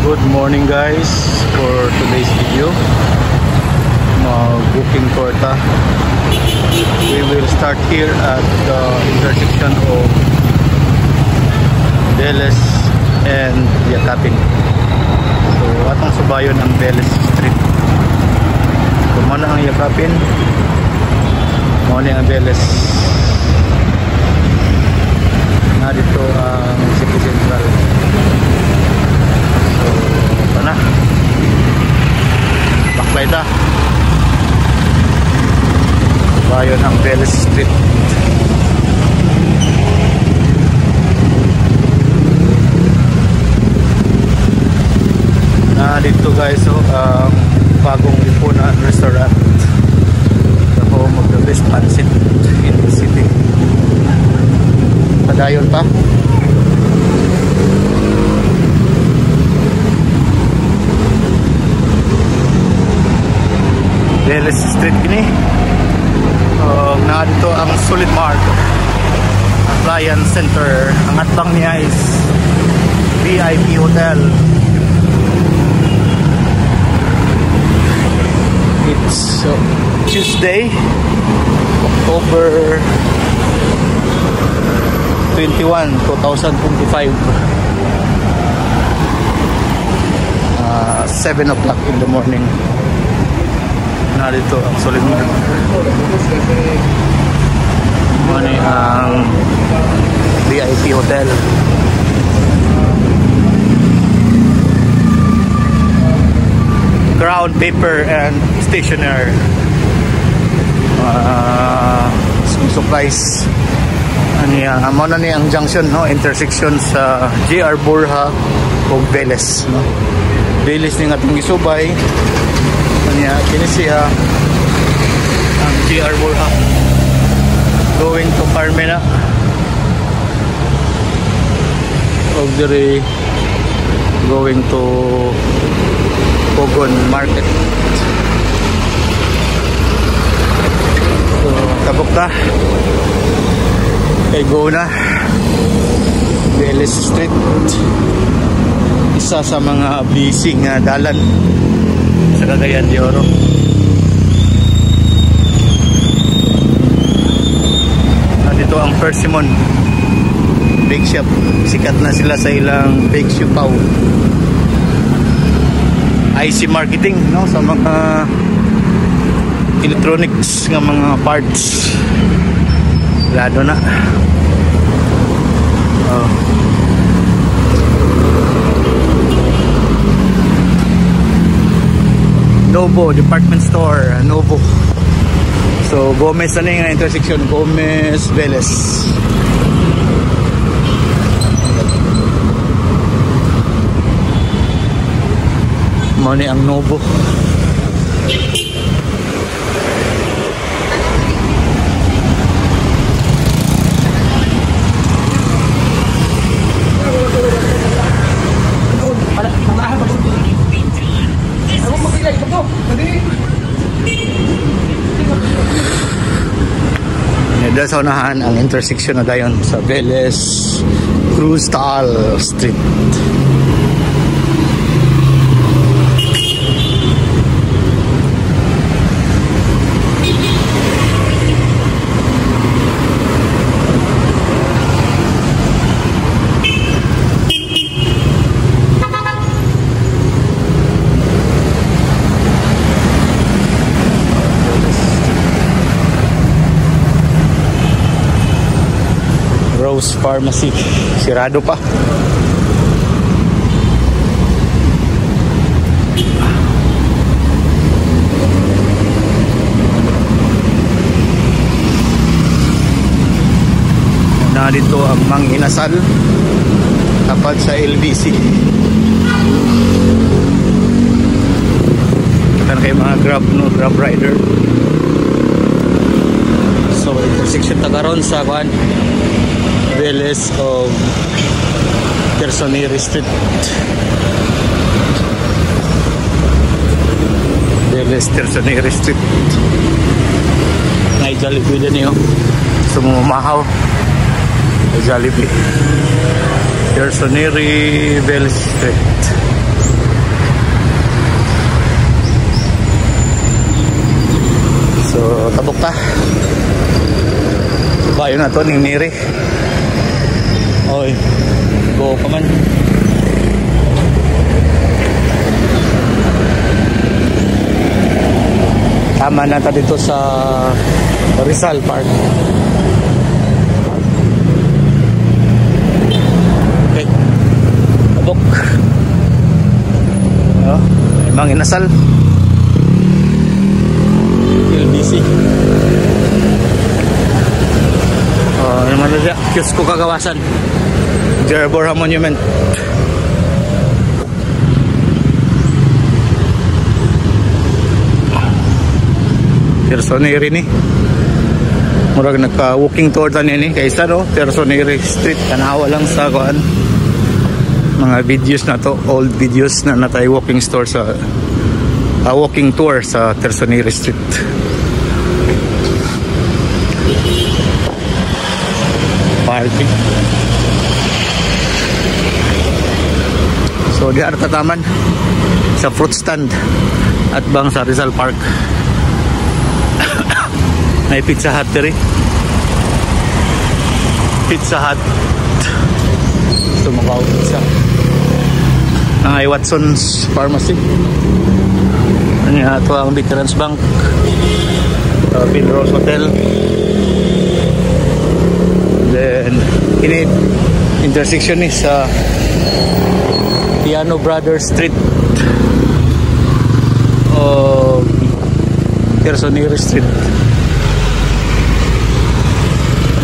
Good morning guys, for today's video booking Porta. We will start here at the intersection of Veles and Yakapin. So atong subayon ang Veles Street. Kung mana ang Yakapin, mana ang Veles. Na dito ang City Central. So na backlight bayon ang Veles Street. Dito guys, ang bagong Lipunan restaurant, the home of the best pancit in the city. Padayon pa. Veles Street ini. Dito ang Solid Mart Appliance Center. Ang atbang niya is VIP Hotel. It's Tuesday, October 21, 2025. 7 o'clock in the morning. Narito ang Solid Mart. Ano ang VIP Hotel. Ground paper and stationery, school supplies. Amo na ni ang junction, no, intersection sa JR Borja o Veles, no. Veles ni nga itong isubay niya kini siya ang JR Borja going to Carmena of the going to Pogon Market. So tabok na kay go na Veles Street, isa sa mga busy nga dalan sa Cagayan de Oro. Dito ang Persimmon Bake Shop, sikat na sila sa ilang bake siupaw. IC marketing, no, sa mga electronics nga mga parts. Lado na. Novo department store, Novo. So Gomez na nga intersection, Gomez Veles. Mani ang Novo. Dahil sa unahan ang intersection na dayon sa Veles Cruztal Street. Rose Pharmacy, sirado pa. Dito ang Mang Inasal tapat sa LBC. Kan kay mga Grab rider. So intersection tagaron sa kuan Veles of Tersoneri Street. Veles Tersoneri Street. Ngay Jollibee din yun. Sumumahaw. Jollibee. Tersoneri Veles Street. tabok ta. Bayo na to ning Neri. Oy. Go pa man. Tama na ta dito sa Rizal Park. Okay. Tabok. Oh, emang inasal. LBC. Oh, yung mga Cusco Kagawasan. J.R. Borja Monument. Tersoneri ni. Murag nagka-walking tour ta ni kaysa no, Tersoneri Street. Tanawa lang sa kuan. Mga videos na to, old videos na natay walking store sa walking tour sa Tersoneri Street. Parking. So di arta taman sa fruit stand at bang sa Rizal Park. May Pizza Hut diri. Pizza Hut. So mga pizza. Ay Watson's Pharmacy. Ano ito ang Veterans Bank. Pinrose Hotel. Then ini intersection ni sa Piano Brothers Street o Tersoneri Street.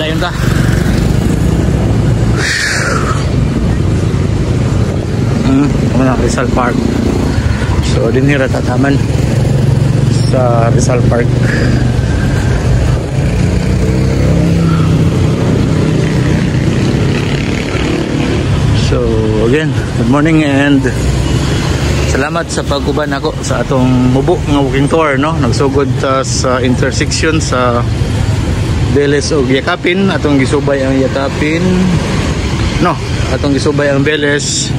Ano yun ta? Rizal Park. So din hira tataman sa Rizal Park. So again, good morning and salamat sa pag-uban ako sa atong mubo nga walking tour, no? Nagsugod sa intersection sa Veles o Yakapin. Atong gisubay ang Yakapin, no? Atong gisubay ang Veles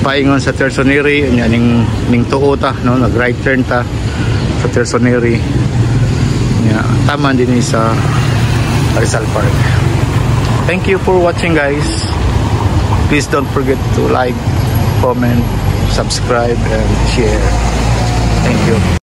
paingon sa Tersoneri. Ning tuo ta, no? Nag right turn ta sa Tersoneri. Tama din sa Rizal Park. Thank you for watching, guys. Please don't forget to like, comment, subscribe, and share. Thank you.